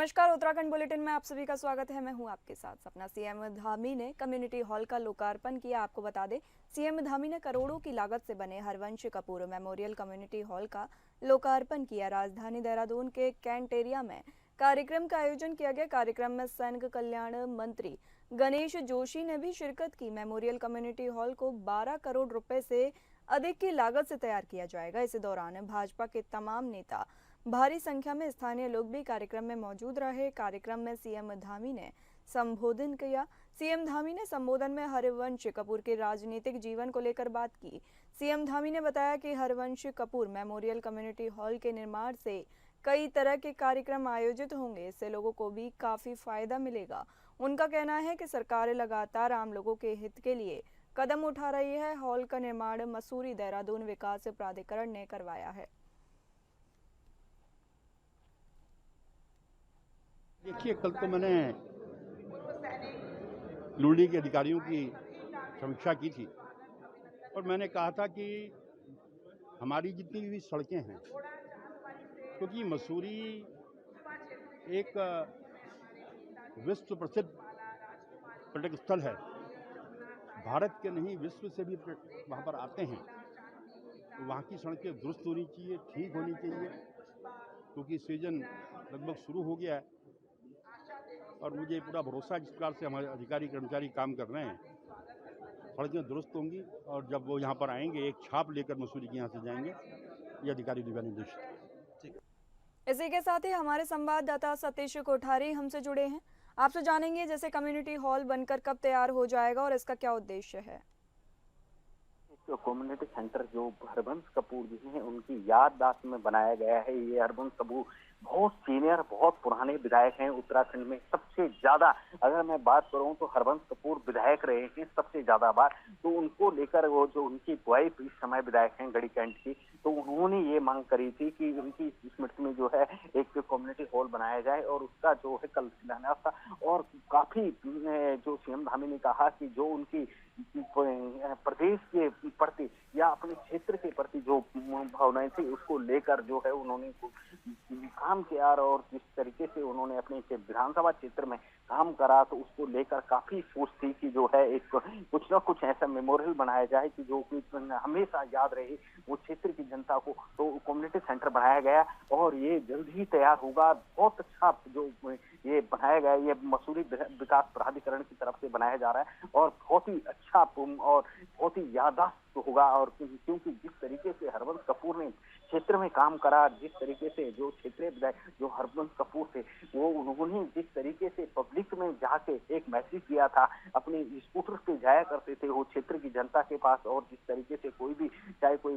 नमस्कार, उत्तराखंड बुलेटिन में आप सभी का स्वागत है। मैं हूं आपके साथ सपना। सीएम धामी ने कम्युनिटी हॉल का लोकार्पण किया। आपको बता दें, सीएम धामी ने करोड़ों की लागत से बने Harvansh Kapoor memorial community hall का लोकार्पण किया। राजधानी देहरादून के कैंट एरिया में कार्यक्रम का आयोजन किया गया। कार्यक्रम में सैनिक कल्याण मंत्री गणेश जोशी ने भी शिरकत की। मेमोरियल कम्युनिटी हॉल को 12 करोड़ रुपए से अधिक की लागत से तैयार किया जाएगा। इस दौरान भाजपा के तमाम नेता, भारी संख्या में स्थानीय लोग भी कार्यक्रम में मौजूद रहे। कार्यक्रम में सीएम धामी ने संबोधन किया। सीएम धामी ने संबोधन में हरवंश कपूर के राजनीतिक जीवन को लेकर बात की। सीएम धामी ने बताया कि Harvansh Kapoor memorial community hall के निर्माण से कई तरह के कार्यक्रम आयोजित होंगे। इससे लोगों को भी काफी फायदा मिलेगा। उनका कहना है कि सरकार लगातार आम लोगों के हित के लिए कदम उठा रही है। हॉल का निर्माण मसूरी देहरादून विकास प्राधिकरण ने करवाया है। देखिए, कल तो मैंने लुलडी के अधिकारियों की समीक्षा की थी और मैंने कहा था कि हमारी जितनी भी सड़कें हैं, क्योंकि मसूरी एक विश्व प्रसिद्ध पर्यटक स्थल है, भारत के नहीं विश्व से भी वहाँ पर आते हैं, तो वहाँ की सड़कें दुरुस्त होनी चाहिए, ठीक होनी चाहिए, क्योंकि सीजन लगभग शुरू हो गया है और मुझे पूरा भरोसा है जिस प्रकार से हमारे अधिकारी कर्मचारी काम कर रहे हैं, सड़कें दुरुस्त होंगी और जब वो यहाँ पर आएंगे एक छाप लेकर मसूरी के यहाँ से जाएंगे। ये अधिकारी द्वारा निर्देशित। इसी के साथ ही हमारे संवाददाता सतीश कोठारी हमसे जुड़े हैं। आपसे जानेंगे, जैसे कम्युनिटी हॉल बनकर कब तैयार हो जाएगा और इसका क्या उद्देश्य है? कम्युनिटी सेंटर जो हरबंस कपूर जी हैं उनकी याददाश्त में बनाया गया है। ये हरबंस कपूर बहुत सीनियर, बहुत पुराने विधायक हैं। उत्तराखंड में सबसे ज्यादा अगर मैं बात करूं तो हरबंस कपूर विधायक रहे हैं सबसे ज्यादा बार। तो उनको लेकर वो जो उनकी वाइफ इस समय विधायक हैं गढ़ी कैंट की, तो उन्होंने ये मांग करी थी कि उनकी स्मृति में जो है एक कम्युनिटी हॉल बनाया जाए और उसका जो है कल शिलान्यास था। और काफी जो सीएम धामी ने कहा कि जो उनकी प्रदेश के प्रति या अपने क्षेत्र के प्रति जो भावनाएं थी उसको लेकर जो है उन्होंने काम किया और जिस तरीके से उन्होंने अपने विधानसभा क्षेत्र में काम करा, तो उसको लेकर काफी सोच थी कि जो है एक कुछ ना कुछ ऐसा मेमोरियल बनाया जाए कि जो हमेशा याद रहे वो क्षेत्र की जनता को। तो कम्युनिटी सेंटर बनाया गया और ये जल्द ही तैयार होगा। बहुत अच्छा जो ये बनाया गया, ये मसूरी विकास प्राधिकरण की तरफ से बनाया जा रहा है और बहुत ही अच्छा और बहुत ही याददाश्त होगा। और क्योंकि जिस तरीके से हरबंस कपूर ने क्षेत्र में काम करा, जिस तरीके से जो क्षेत्रीय विधायक जो हरबंस कपूर थे वो उन्होंने जिस तरीके से पब्लिक में जाके एक मैसेज दिया था, अपने स्कूटर पे जाया करते थे वो क्षेत्र की जनता के पास, और जिस तरीके से कोई भी चाहे कोई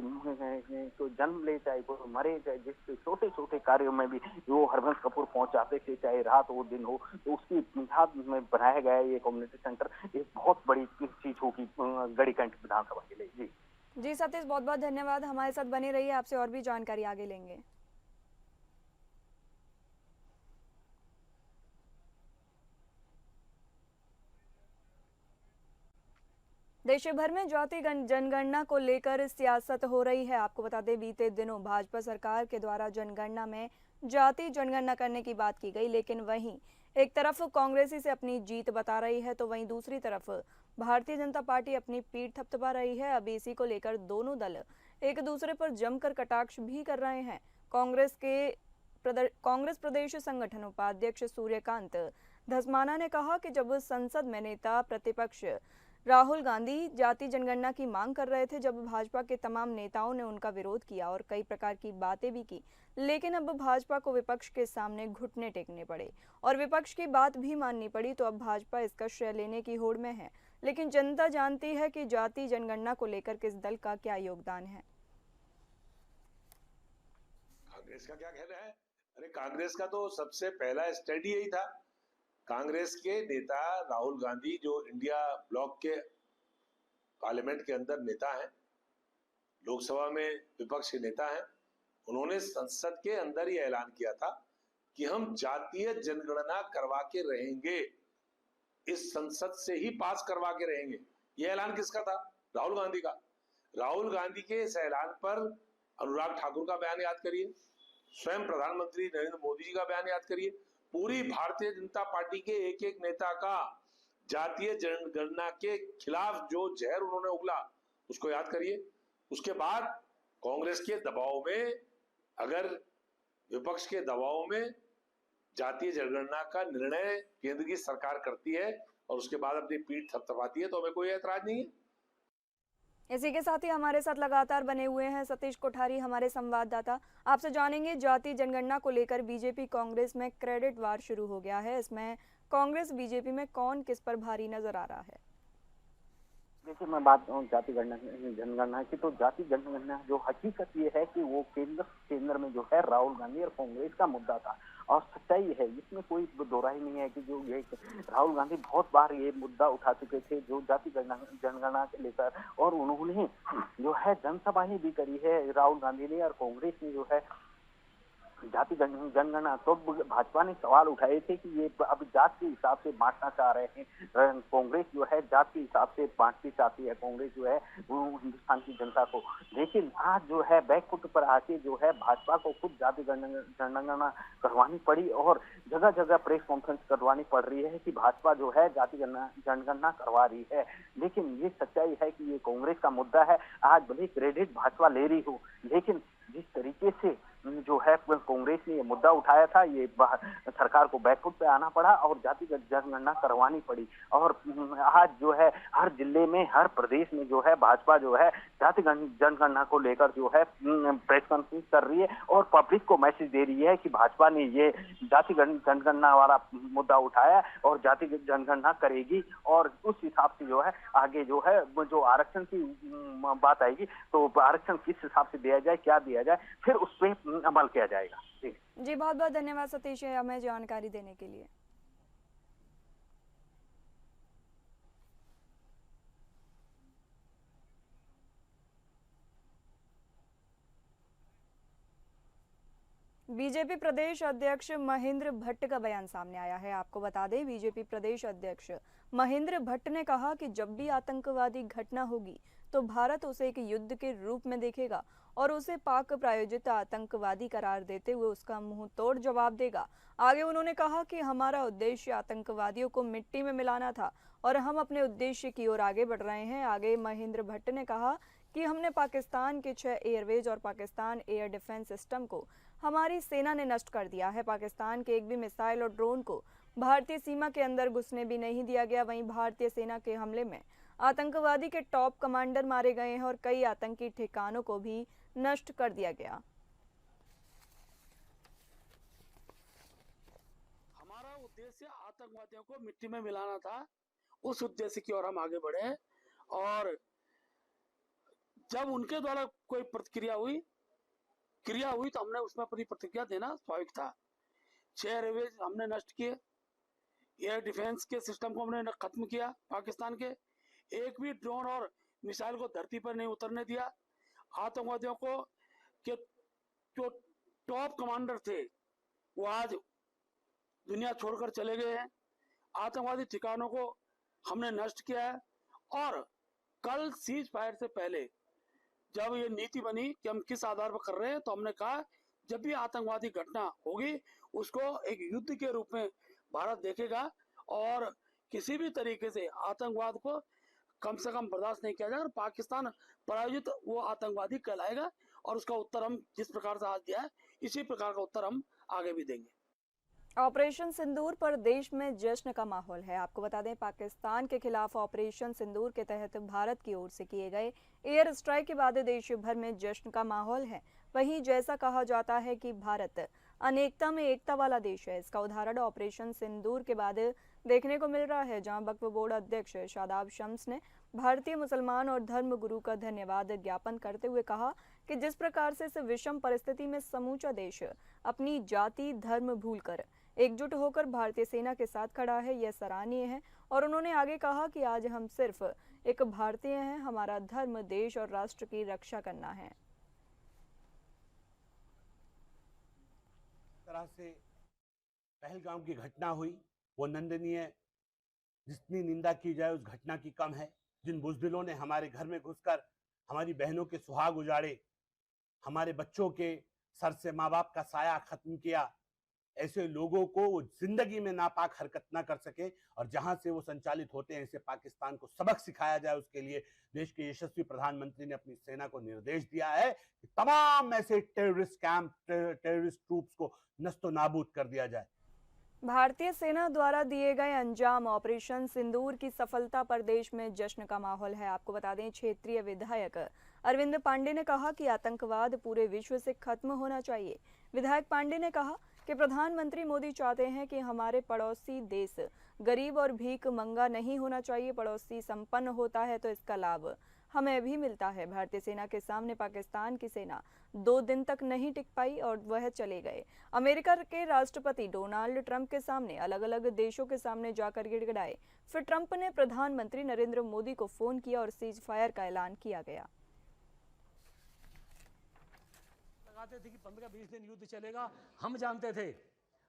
जन्म ले, चाहे कोई मरे, चाहे जिस छोटे छोटे कार्यों में भी वो हरबंस कपूर पहुंचाते थे, चाहे रात हो दिन हो, तो उसकी याद में बनाया गया ये कम्युनिटी सेंटर। एक बहुत बड़ी चीज होगी गढ़ी कैंट विधानसभा के लिए। जी सतीश, बहुत बहुत धन्यवाद। हमारे साथ बने रहिए, आपसे और भी जानकारी आगे लेंगे। देश भर में जाति जनगणना को लेकर सियासत हो रही है। आपको बता दें, बीते दिनों भाजपा सरकार के द्वारा जनगणना में जाति जनगणना करने की बात की गई, लेकिन वहीं एक तरफ कांग्रेस इसे अपनी जीत बता रही है, तो वहीं दूसरी तरफ भारतीय जनता पार्टी अपनी पीठ थपथपा रही है। अब इसी को लेकर दोनों दल एक दूसरे पर जमकर कटाक्ष भी कर रहे हैं। कांग्रेस प्रदेश संगठन उपाध्यक्ष सूर्यकांत धस्माना ने कहा कि जब संसद में नेता प्रतिपक्ष राहुल गांधी जाति जनगणना की मांग कर रहे थे, जब भाजपा के तमाम नेताओं ने उनका विरोध किया और कई प्रकार की बातें भी की, लेकिन अब भाजपा को विपक्ष के सामने घुटने टेकने पड़े और विपक्ष की बात भी माननी पड़ी, तो अब भाजपा इसका श्रेय लेने की होड़ में है। लेकिन जनता जानती है कि जाति जनगणना को लेकर किस दल का क्या योगदान है। कांग्रेस का क्या कहना है? अरे कांग्रेस का तो सबसे पहला स्टैंड यही था। कांग्रेस के नेता राहुल गांधी जो इंडिया ब्लॉक के पार्लियामेंट के अंदर नेता हैं, लोकसभा में विपक्ष के नेता हैं, उन्होंने संसद के अंदर ही ऐलान किया था कि हम जातीय जनगणना करवा के रहेंगे, इस संसद से ही पास करवा के रहेंगे। यह ऐलान किसका था? राहुल गांधी का। राहुल गांधी के इस ऐलान पर अनुराग ठाकुर का बयान याद करिए, स्वयं प्रधानमंत्री नरेंद्र मोदी जी का बयान याद करिए, पूरी भारतीय जनता पार्टी के एक एक नेता का जातीय जनगणना के खिलाफ जो जहर उन्होंने उगला उसको याद करिए। उसके बाद कांग्रेस के दबाव में, अगर विपक्ष के दबाव में जातीय जनगणना का निर्णय केंद्र की सरकार करती है और उसके बाद अपनी पीठ थपथपाती है तो हमें कोई ऐतराज नहीं है। इसी के साथ ही हमारे साथ लगातार बने हुए हैं सतीश कोठारी, हमारे संवाददाता। आपसे जानेंगे, जातीय जनगणना को लेकर बीजेपी कांग्रेस में क्रेडिट वार शुरू हो गया है। इसमें कांग्रेस बीजेपी में कौन किस पर भारी नजर आ रहा है? देखिए, मैं बात करूं जाति जनगणना की, तो जाति जनगणना जो हकीकत ये है कि वो केंद्र में जो है राहुल गांधी और कांग्रेस का मुद्दा था। और सच्चाई है, इसमें कोई दोहराई नहीं है कि जो ये राहुल गांधी बहुत बार ये मुद्दा उठा चुके थे जो जाति जनगणना के लेकर, और उन्होंने जो है जनसभाएं भी करी है राहुल गांधी ने और कांग्रेस ने जो है जाति जनगणना। तो भाजपा ने सवाल उठाए थे कि ये अब जात के हिसाब से बांटना चाह रहे हैं, कांग्रेस जो है जात के हिसाब से बांटनी चाहती है, कांग्रेस जो है वो हिंदुस्तान की जनता को। लेकिन आज जो है बैकफुट पर आके जो है भाजपा को खुद जाति जनगणना करवानी पड़ी और जगह जगह प्रेस कॉन्फ्रेंस करवानी पड़ रही है कि भाजपा जो है जाति जनगणना करवा रही है। लेकिन ये सच्चाई है कि ये कांग्रेस का मुद्दा है। आज भले क्रेडिट भाजपा ले रही हो, लेकिन जिस तरीके से जो है कांग्रेस ने ये मुद्दा उठाया था, ये सरकार को बैकफुट पे आना पड़ा और जाति जनगणना करवानी पड़ी। और आज जो है हर जिले में, हर प्रदेश में जो है भाजपा जो है जाति जनगणना को लेकर जो है प्रेस कॉन्फ्रेंस कर रही है और पब्लिक को मैसेज दे रही है कि भाजपा ने ये जाति जनगणना वाला मुद्दा उठाया और जाति जनगणना करेगी। और उस हिसाब से जो है आगे जो है जो आरक्षण की बात आएगी तो आरक्षण किस हिसाब से दिया जाए, क्या दिया जाए, फिर उस पर अमल किया जाएगा। जी बहुत बहुत धन्यवाद सतीश, हमें जानकारी देने के लिए। बीजेपी प्रदेश अध्यक्ष महेंद्र भट्ट का बयान सामने आया है। आपको बता दें, बीजेपी प्रदेश अध्यक्ष महेंद्र भट्ट ने कहा कि जब भी आतंकवादी घटना होगी तो भारत उसे एक युद्ध के रूप में देखेगा और उसे पाक प्रायोजित आतंकवादी करार देते हुए उसका मुंह तोड़ जवाब देगा। आगे उन्होंने कहा कि हमारा उद्देश्य आतंकवादियों को मिट्टी में मिलाना था और हम अपने उद्देश्य की ओर आगे बढ़ रहे हैं। आगे महेंद्र भट्ट ने कहा कि हमने पाकिस्तान के 6 एयरवेज और पाकिस्तान एयर डिफेंस सिस्टम को हमारी सेना ने नष्ट कर दिया है। पाकिस्तान के एक भी मिसाइल और ड्रोन को भारतीय सीमा के अंदर घुसने भी नहीं दिया गया। वहीं भारतीय सेना के हमले में आतंकवादी के टॉप कमांडर मारे गए हैं और कई आतंकी ठिकानों को भी नष्ट कर दिया गया। हमारा उद्देश्य आतंकवादियों को मिट्टी में मिलाना था, उस उद्देश्य की ओर हम आगे बढ़े। और जब उनके द्वारा कोई क्रिया हुई तो हमने उसमें अपनी प्रतिक्रिया देना स्वाभाविक था। 6 एयरवेज हमने नष्ट किए, एयर डिफेंस के सिस्टम को हमने खत्म किया, पाकिस्तान के एक भी ड्रोन और मिसाइल को धरती पर नहीं उतरने दिया। आतंकवादियों को के जो टॉप कमांडर थे वो आज दुनिया छोड़कर चले गए हैं। आतंकवादी ठिकानों को हमने नष्ट किया है। और कल सीज फायर से पहले जब ये नीति बनी कि हम किस आधार पर कर रहे हैं, तो हमने कहा जब भी आतंकवादी घटना होगी उसको एक युद्ध के रूप में भारत देखेगा और किसी भी तरीके से आतंकवाद को कम से कम बर्दाश्त नहीं किया जाएगा। पाकिस्तान प्रायोजित वो आतंकवादी कहलाएगा और उसका उत्तर हम जिस प्रकार से आज दिया है इसी प्रकार का उत्तर हम आगे भी देंगे। ऑपरेशन सिंदूर पर देश में जश्न का माहौल है। आपको बता दें, पाकिस्तान के खिलाफ ऑपरेशन सिंदूर के तहत भारत की ओर से किए गए एयर स्ट्राइक के बाद देश भर में जश्न का माहौल है। वहीं जैसा कहा जाता है कि भारत अनेकता में एकता वाला देश है, इसका उदाहरण ऑपरेशन सिंदूर के बाद देखने को मिल रहा है, जहां वक्फ बोर्ड अध्यक्ष शादाब शम्स ने भारतीय मुसलमान और धर्म गुरु का धन्यवाद ज्ञापन करते हुए कहा कि जिस प्रकार से इस विषम परिस्थिति में समूचा देश अपनी जाति धर्म भूलकर एकजुट होकर भारतीय सेना के साथ खड़ा है, यह सराहनीय है। और उन्होंने आगे कहा कि आज हम सिर्फ एक भारतीय हैं, हमारा धर्म देश और राष्ट्र की रक्षा करना है। तरह से पहलगाम की घटना हुई वो निंदनीय, जितनी निंदा की जाए उस घटना की कम है। जिन बुजदिलों ने हमारे घर में घुसकर हमारी बहनों के सुहाग उजाड़े, हमारे बच्चों के सर से माँ बाप का साया खत्म किया, ऐसे लोगों को वो जिंदगी में नापाक हरकत ना कर सके, और जहां से वो संचालित होते हैं, इसे पाकिस्तान को सबक सिखाया जाए। उसके लिए देश के यशस्वी प्रधानमंत्री ने अपनी सेना को निर्देश दिया है कि तमाम ऐसे टेररिस्ट कैंप, टेररिस्ट ट्रूप्स को नस्तो नाबूद कर दिया जाए। भारतीय सेना द्वारा दिए गए अंजाम ऑपरेशन सिंदूर की सफलता पर देश में जश्न का माहौल है। आपको बता दें, क्षेत्रीय विधायक अरविंद पांडे ने कहा कि आतंकवाद पूरे विश्व से खत्म होना चाहिए। विधायक पांडे ने कहा कि प्रधानमंत्री मोदी चाहते हैं कि हमारे पड़ोसी देश गरीब और भीख मंगा नहीं होना चाहिए। पड़ोसी संपन्न होता है तो इसका लाभ हमें भी मिलता है। भारतीय सेना के सामने पाकिस्तान की सेना 2 दिन तक नहीं टिक पाई और वह चले गए। अमेरिका के राष्ट्रपति डोनाल्ड ट्रंप के सामने, अलग अलग देशों के सामने जाकर गिड़गिड़ाए। फिर ट्रंप ने प्रधानमंत्री नरेंद्र मोदी को फोन किया और सीज फायर का ऐलान किया गया। लगाते थे कि 15-20 दिन युद्ध चलेगा, हम जानते थे,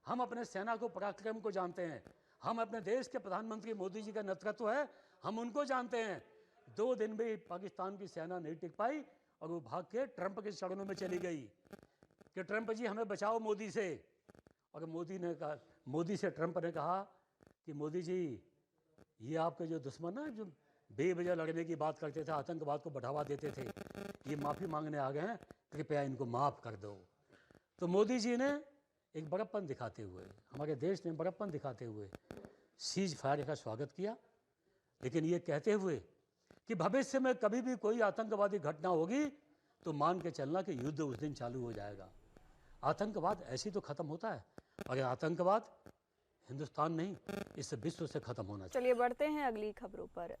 हम अपने सेना को, पराक्रम को जानते हैं, हम अपने देश के प्रधानमंत्री मोदी जी का नेतृत्व है, हम उनको जानते हैं। 2 दिन भी पाकिस्तान की सेना नहीं टिक पाई और वो भाग के ट्रंप के चरणों में चली गई कि ट्रंप जी हमें बचाओ मोदी से। और मोदी से ट्रंप ने कहा कि मोदी जी, ये आपके जो दुश्मन ना, जो बेवजह लड़ने की बात करते थे, आतंकवाद को बढ़ावा देते थे, ये माफ़ी मांगने आ गए हैं, कृपया इनको माफ़ कर दो। तो मोदी जी ने एक बड़प्पन दिखाते हुए, हमारे देश ने बड़प्पन दिखाते हुए सीज फायर का स्वागत किया, लेकिन ये कहते हुए कि भविष्य में कभी भी कोई आतंकवादी घटना होगी तो मान के चलना कि युद्ध उस दिन चालू हो जाएगा। आतंकवाद ऐसे तो खत्म होता है, और ये आतंकवाद हिंदुस्तान नहीं, इस विश्व से खत्म होना चाहिए। चलिए बढ़ते हैं अगली खबरों पर।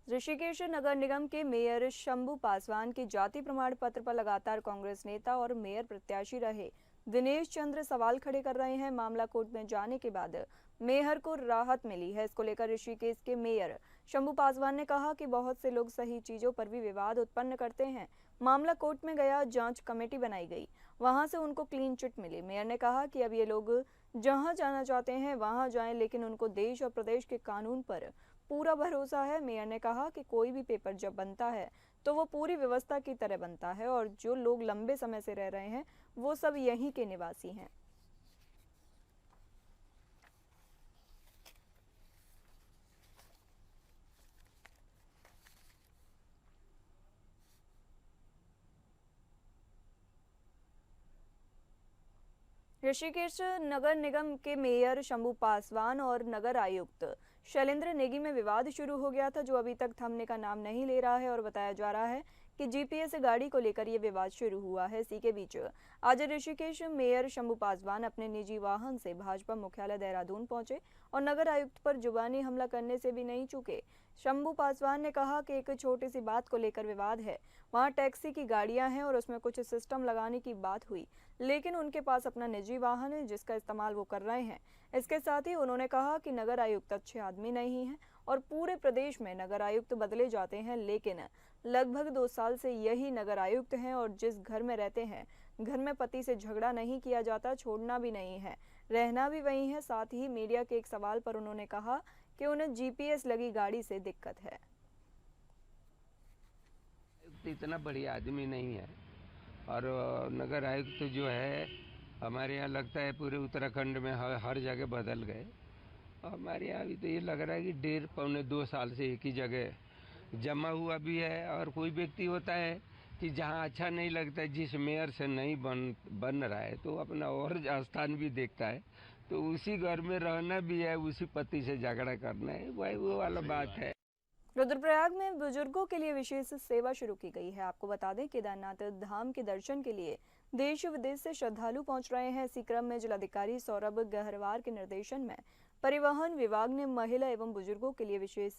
ऋषिकेश नगर निगम के मेयर शंभू पासवान के जाति प्रमाण पत्र पर लगातार कांग्रेस नेता और मेयर प्रत्याशी रहे दिनेश चंद्र सवाल खड़े कर रहे हैं। मामला कोर्ट में जाने के बाद मेयर को राहत मिली है। इसको लेकर ऋषिकेश के मेयर शंभू पासवान ने कहा कि बहुत से लोग सही चीजों पर भी विवाद उत्पन्न करते हैं। मामला कोर्ट में गया, जांच कमेटी बनाई गई, वहां से उनको क्लीन चिट मिली। मेयर ने कहा कि अब ये लोग जहां जाना चाहते हैं वहां जाएं, लेकिन उनको देश और प्रदेश के कानून पर पूरा भरोसा है। मेयर ने कहा कि कोई भी पेपर जब बनता है तो वो पूरी व्यवस्था की तरह बनता है, और जो लोग लंबे समय से रह रहे हैं वो सब यहीं के निवासी हैं। ऋषिकेश नगर निगम के मेयर शंभू पासवान और नगर आयुक्त शैलेंद्र नेगी में विवाद शुरू हो गया था, जो अभी तक थमने का नाम नहीं ले रहा है, और बताया जा रहा है कि जीपीएस गाड़ी को लेकर ये विवाद शुरू हुआ है। इसी के बीच आज ऋषिकेश मेयर शंभू पासवान अपने निजी वाहन से भाजपा मुख्यालय देहरादून पहुंचे और नगर आयुक्त पर जुबानी हमला करने से भी नहीं चूके। शंभू पासवान ने कहा कि एक छोटी सी बात को लेकर विवाद है, वहां टैक्सी की गाड़ियां हैं और उसमें कुछ सिस्टम लगाने की बात हुई, लेकिन उनके पास अपना निजी वाहन है जिसका इस्तेमाल वो कर रहे हैं। इसके साथ ही उन्होंने कहा कि नगर आयुक्त अच्छे आदमी नहीं हैं और पूरे प्रदेश में नगर आयुक्त बदले जाते हैं, लेकिन लगभग 2 साल से यही नगर आयुक्त हैं और जिस घर में रहते हैं, घर में पति से झगड़ा नहीं किया जाता, छोड़ना भी नहीं है, रहना भी वही है। साथ ही मीडिया के एक सवाल पर उन्होंने कहा कि उन्हें जीपीएस लगी गाड़ी से दिक्कत है। इतना बढ़िया आदमी नहीं है, और नगर आयुक्त जो है हमारे यहाँ लगता है पूरे उत्तराखंड में हर जगह बदल गए। हमारे यहाँ अभी तो ये लग रहा है कि 1.5-2 साल से एक ही जगह जमा हुआ भी है। और कोई व्यक्ति होता है कि जहाँ अच्छा नहीं लगता है, जिस मेयर से नहीं बन रहा है, तो अपना और स्थान भी देखता है, तो उसी घर में रहना भी है, उसी पति से झगड़ा करना है, वही वो वाला बात है। रुद्रप्रयाग में बुजुर्गों के लिए विशेष सेवा शुरू की गई है। आपको बता दें, केदारनाथ धाम के दर्शन के लिए देश विदेश से श्रद्धालु पहुंच रहे हैं। इसी क्रम में जिलाधिकारी सौरभ गहरवार के निर्देशन में परिवहन विभाग ने महिला एवं बुजुर्गों के लिए विशेष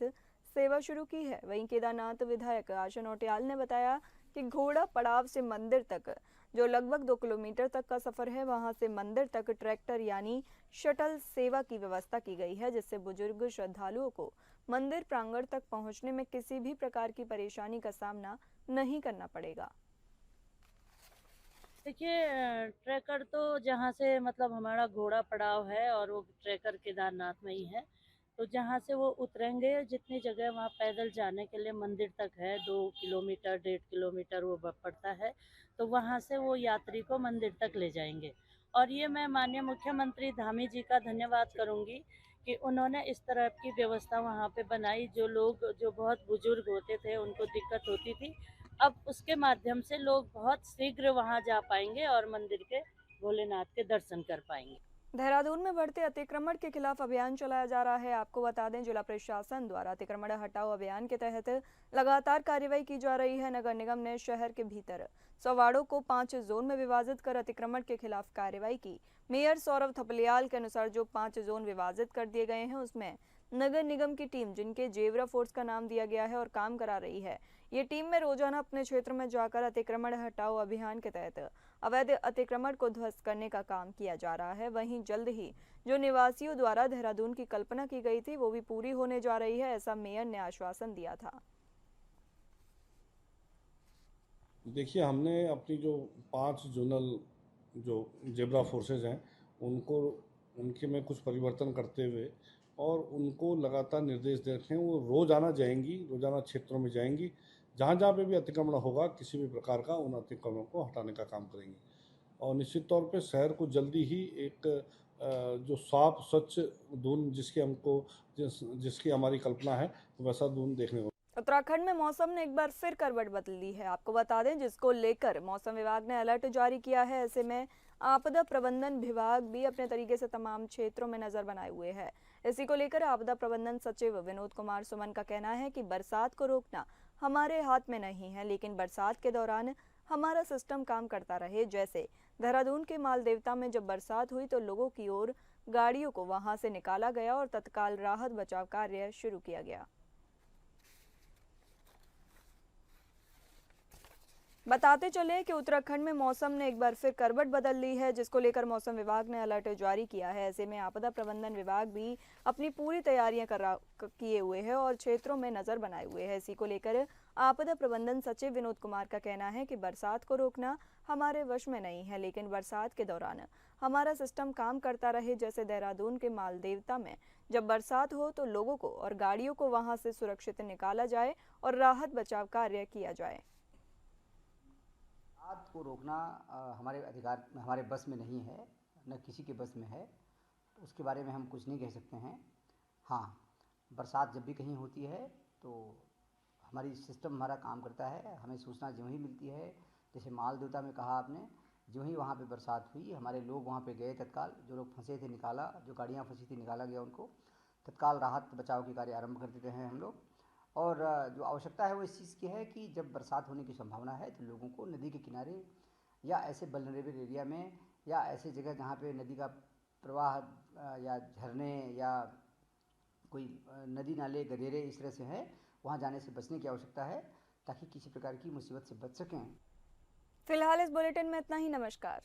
सेवा शुरू की है। वहीं केदारनाथ विधायक आशा नौटियाल ने बताया कि घोड़ा पड़ाव से मंदिर तक, जो लगभग 2 किलोमीटर तक का सफर है, वहां से मंदिर तक ट्रैक्टर यानी शटल सेवा की व्यवस्था की गई है, जिससे बुजुर्ग श्रद्धालुओं को मंदिर प्रांगण तक पहुंचने में किसी भी प्रकार की परेशानी का सामना नहीं करना पड़ेगा। देखिए, ट्रैकर तो जहाँ से मतलब हमारा घोड़ा पड़ाव है और वो ट्रैकर केदारनाथ में ही है, तो जहाँ से वो उतरेंगे, जितनी जगह वहाँ पैदल जाने के लिए मंदिर तक है, 2 किलोमीटर 1.5 किलोमीटर वो पड़ता है, तो वहाँ से वो यात्री को मंदिर तक ले जाएंगे। और ये मैं माननीय मुख्यमंत्री धामी जी का धन्यवाद करूंगी कि उन्होंने इस तरह की व्यवस्था वहाँ पे बनाई। जो लोग जो बहुत बुजुर्ग होते थे, उनको दिक्कत होती थी, अब उसके माध्यम से लोग बहुत शीघ्र वहाँ जा पाएंगे और मंदिर के भोलेनाथ के दर्शन कर पाएंगे। देहरादून में बढ़ते अतिक्रमण के खिलाफ अभियान चलाया जा रहा है। आपको बता दें, जिला प्रशासन द्वारा अतिक्रमण हटाओ अभियान के तहत लगातार कार्रवाई की जा रही है। नगर निगम ने शहर के भीतर 100 वार्डों को 5 जोन में विभाजित कर अतिक्रमण के खिलाफ कार्रवाई की। मेयर सौरभ थपलियाल के अनुसार जो 5 जोन विभाजित कर दिए गए हैं, उसमें नगर निगम की टीम, जिनके जेवरा फोर्स का नाम दिया गया है, और काम करा रही है। ये टीम में रोजाना अपने क्षेत्र में जाकर अतिक्रमण हटाओ अभियान के तहत अवैध अतिक्रमण को ध्वस्त करने का काम किया जा रहा है। वहीं जल्द ही जो निवासियों द्वारा देहरादून की कल्पना की गई थी, वो भी पूरी होने जा रही है, ऐसा मेयर ने आश्वासन दिया था। देखिए, हमने अपनी जो 5 जोनल जो जेब्रा फोर्सेज हैं, उनके में कुछ परिवर्तन करते हुए और उनको लगातार निर्देश दे रखे हैं। वो रोज़ाना जाएंगी, रोज़ाना क्षेत्रों में जाएंगी, जहाँ जहाँ पे भी अतिक्रमण होगा किसी भी प्रकार का, उन अतिक्रमणों को हटाने का काम करेंगी। और निश्चित तौर पे शहर को जल्दी ही एक जो साफ स्वच्छ दून जिसकी हमारी कल्पना है, वैसा दून देखने को। उत्तराखंड में मौसम ने एक बार फिर करवट बदल ली है। आपको बता दें, जिसको लेकर मौसम विभाग ने अलर्ट जारी किया है। ऐसे में आपदा प्रबंधन विभाग भी अपने तरीके से तमाम क्षेत्रों में नजर बनाए हुए है। इसी को लेकर आपदा प्रबंधन सचिव विनोद कुमार सुमन का कहना है कि बरसात को रोकना हमारे हाथ में नहीं है, लेकिन बरसात के दौरान हमारा सिस्टम काम करता रहे। जैसे देहरादून के मालदेवता में जब बरसात हुई तो लोगों की ओर गाड़ियों को वहां से निकाला गया और तत्काल राहत बचाव कार्य शुरू किया गया। बताते चले कि उत्तराखंड में मौसम ने एक बार फिर करवट बदल ली है, जिसको लेकर मौसम विभाग ने अलर्ट जारी किया है। ऐसे में आपदा प्रबंधन विभाग भी अपनी पूरी तैयारियां किए हुए है और क्षेत्रों में नजर बनाए हुए है। इसी को लेकर आपदा प्रबंधन सचिव विनोद कुमार का कहना है कि बरसात को रोकना हमारे वश में नहीं है, लेकिन बरसात के दौरान हमारा सिस्टम काम करता रहे। जैसे देहरादून के मालदेवता में जब बरसात हो तो लोगों को और गाड़ियों को वहां से सुरक्षित निकाला जाए और राहत बचाव कार्य किया जाए। बरसात को रोकना हमारे बस में नहीं है, न किसी के बस में है, तो उसके बारे में हम कुछ नहीं कह सकते हैं। हाँ, बरसात जब भी कहीं होती है तो हमारा काम करता है। हमें सूचना ज्यों ही मिलती है, जैसे मालदेवता में कहा आपने, ज्यों ही वहाँ पे बरसात हुई, हमारे लोग वहाँ पे गए, तत्काल जो लोग फंसे थे निकाला, जो गाड़ियाँ फंसी थी निकाला गया उनको, तत्काल राहत बचाव के कार्य आरंभ कर देते हैं हम लोग। और जो आवश्यकता है वो इस चीज़ की है कि जब बरसात होने की संभावना है तो लोगों को नदी के किनारे या ऐसे वल्नरेबल एरिया में या ऐसे जगह जहाँ पे नदी का प्रवाह या झरने या कोई नदी नाले गदेरे इस तरह से हैं, वहाँ जाने से बचने की आवश्यकता है, ताकि किसी प्रकार की मुसीबत से बच सकें। फिलहाल इस बुलेटिन में इतना ही। नमस्कार।